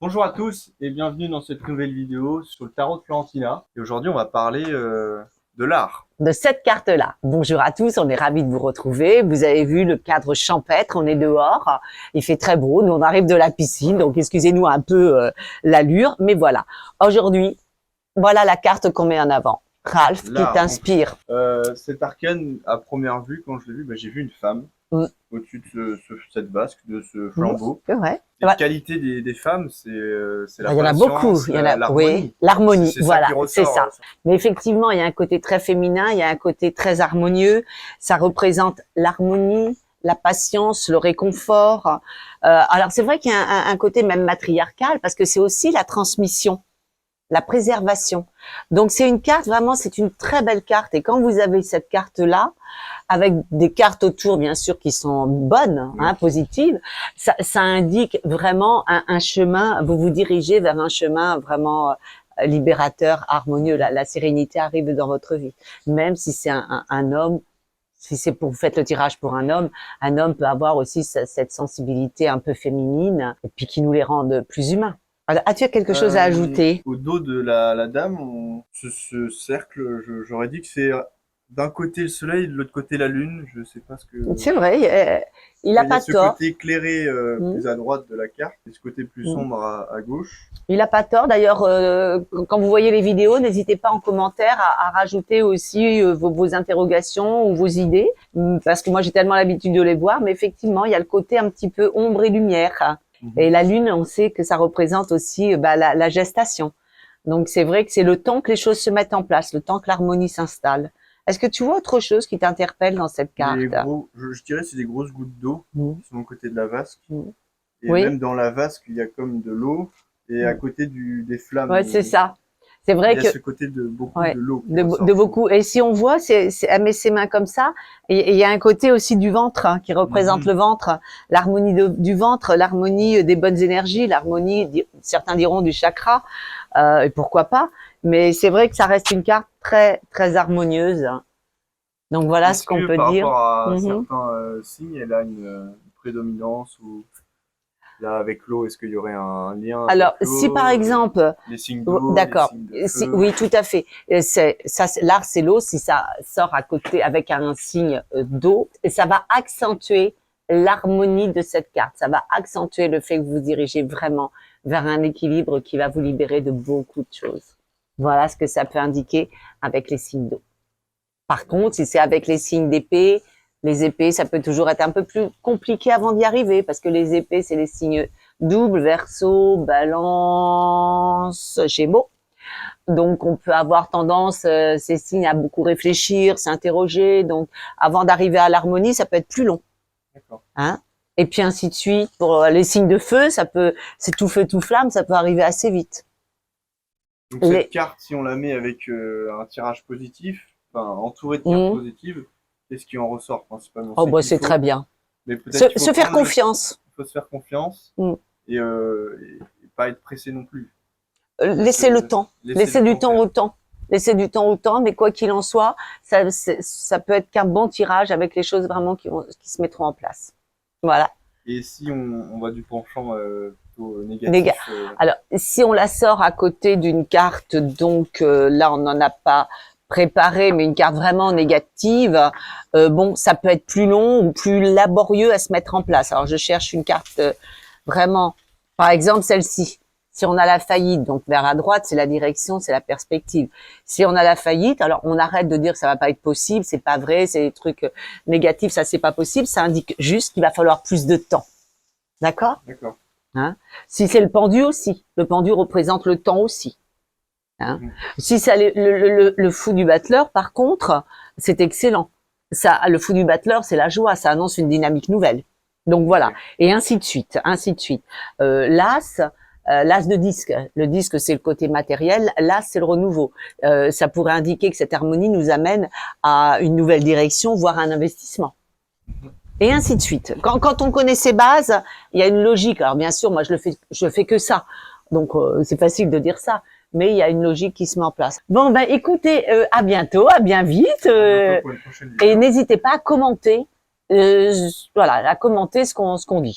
Bonjour à tous et bienvenue dans cette nouvelle vidéo sur le tarot de Florentina. Et aujourd'hui, on va parler de l'art. De cette carte-là. Bonjour à tous, on est ravis de vous retrouver. Vous avez vu le cadre champêtre, on est dehors, il fait très beau, nous on arrive de la piscine, donc excusez-nous un peu l'allure, mais voilà. Aujourd'hui, voilà la carte qu'on met en avant. Ralph, qui L'art. t'inspire. Cet arcane, à première vue, quand je l'ai vu, j'ai vu une femme au-dessus de cette vasque, de ce flambeau. C'est vrai. La qualité des femmes, c'est la Il y en a beaucoup, il y en a, l'harmonie. oui, l'harmonie, C'est ça voilà, qui c'est ressort. ça. Mais effectivement, il y a un côté très féminin, il y a un côté très harmonieux. Ça représente l'harmonie, la patience, le réconfort. Alors c'est vrai qu'il y a un côté même matriarcal parce que c'est aussi la transmission, la préservation. Donc c'est une carte vraiment, c'est une très belle carte. Et quand vous avez cette carte-là, avec des cartes autour bien sûr qui sont bonnes, positives, ça indique vraiment un chemin. Vous vous dirigez vers un chemin vraiment libérateur, harmonieux. La sérénité arrive dans votre vie, même si c'est un homme. Si c'est pour vous faites le tirage pour un homme peut avoir aussi cette sensibilité un peu féminine et puis qui nous les rende plus humains. Alors, as-tu quelque chose à ajouter? Au dos de la dame, ce cercle, j'aurais dit que c'est d'un côté le soleil, de l'autre côté la lune. Je sais pas ce que. C'est vrai, il a pas ce tort. côté éclairé plus à droite de la carte et ce côté plus sombre à gauche. Il a pas tort. D'ailleurs, quand vous voyez les vidéos, n'hésitez pas en commentaire à rajouter aussi vos interrogations ou vos idées, parce que moi j'ai tellement l'habitude de les voir. Mais effectivement, il y a le côté un petit peu ombre et lumière. Et la lune, on sait que ça représente aussi la gestation. Donc c'est vrai que c'est le temps que les choses se mettent en place, le temps que l'harmonie s'installe. Est-ce que tu vois autre chose qui t'interpelle dans cette carte? Je dirais c'est des grosses gouttes d'eau qui sont aux côtés de la vasque. Et Oui. même dans la vasque, il y a comme de l'eau. Et à côté des flammes. Ouais, c'est ça. C'est vrai il y a ce côté de beaucoup de l'eau. De beaucoup. Et si on voit, elle met ses mains comme ça. Et il y a un côté aussi du ventre qui représente le ventre, l'harmonie du ventre, l'harmonie des bonnes énergies, l'harmonie, certains diront du chakra. Et pourquoi pas. Mais c'est vrai que ça reste une carte très, très harmonieuse. Donc voilà ce qu'on peut dire. Par rapport à certains signes, elle a une prédominance ou là avec l'eau, est-ce qu'il y aurait un lien? Alors, si par exemple, les signes d'eau, d'accord, oui, tout à fait. L'art, c'est l'eau. Si ça sort à côté avec un signe d'eau, ça va accentuer l'harmonie de cette carte. Ça va accentuer le fait que vous dirigez vraiment vers un équilibre qui va vous libérer de beaucoup de choses. Voilà ce que ça peut indiquer avec les signes d'eau. Par contre, si c'est avec les signes d'épée, les épées, ça peut toujours être un peu plus compliqué avant d'y arriver parce que les épées, c'est les signes double, verseau, balance, gémeaux. Donc, on peut avoir tendance, ces signes, à beaucoup réfléchir, s'interroger. Donc, avant d'arriver à l'harmonie, ça peut être plus long. D'accord. Et puis, ainsi de suite. Pour les signes de feu, c'est tout feu, tout flamme, ça peut arriver assez vite. Donc, cette carte, si on la met avec un tirage positif, enfin, entouré de cartes positives, qu'est-ce qui en ressort principalement? Oh, bah, c'est très bien. Mais se faire confiance. Il faut se faire confiance et pas être pressé non plus. Laissez le temps. Laissez du temps au temps. Laissez du temps au temps, mais quoi qu'il en soit, ça peut être qu'un bon tirage avec les choses vraiment qui se mettront en place. Voilà. Et si on va du penchant plutôt négatif Alors, si on la sort à côté d'une carte, donc là, on n'en a pas préparé, mais une carte vraiment négative, bon, ça peut être plus long ou plus laborieux à se mettre en place. Alors, je cherche une carte vraiment, par exemple, celle-ci. Si on a la faillite, donc vers la droite, c'est la direction, c'est la perspective. Si on a la faillite, alors on arrête de dire que ça va pas être possible, c'est pas vrai, c'est des trucs négatifs, ça c'est pas possible. Ça indique juste qu'il va falloir plus de temps. D'accord? D'accord. Si c'est le pendu aussi, le pendu représente le temps aussi. Si c'est le fou du battleur, par contre, c'est excellent. Ça, le fou du battleur, c'est la joie, ça annonce une dynamique nouvelle. Donc voilà, et ainsi de suite, ainsi de suite. L'as de disque, le disque c'est le côté matériel, l'as c'est le renouveau. Ça pourrait indiquer que cette harmonie nous amène à une nouvelle direction, voire un investissement. Et ainsi de suite. Quand on connaît ces bases, il y a une logique. Alors bien sûr, moi je fais que ça, donc c'est facile de dire ça. Mais il y a une logique qui se met en place. Bon, ben écoutez, à bientôt, à bien vite. Et n'hésitez pas à commenter, voilà, à commenter ce qu'on dit.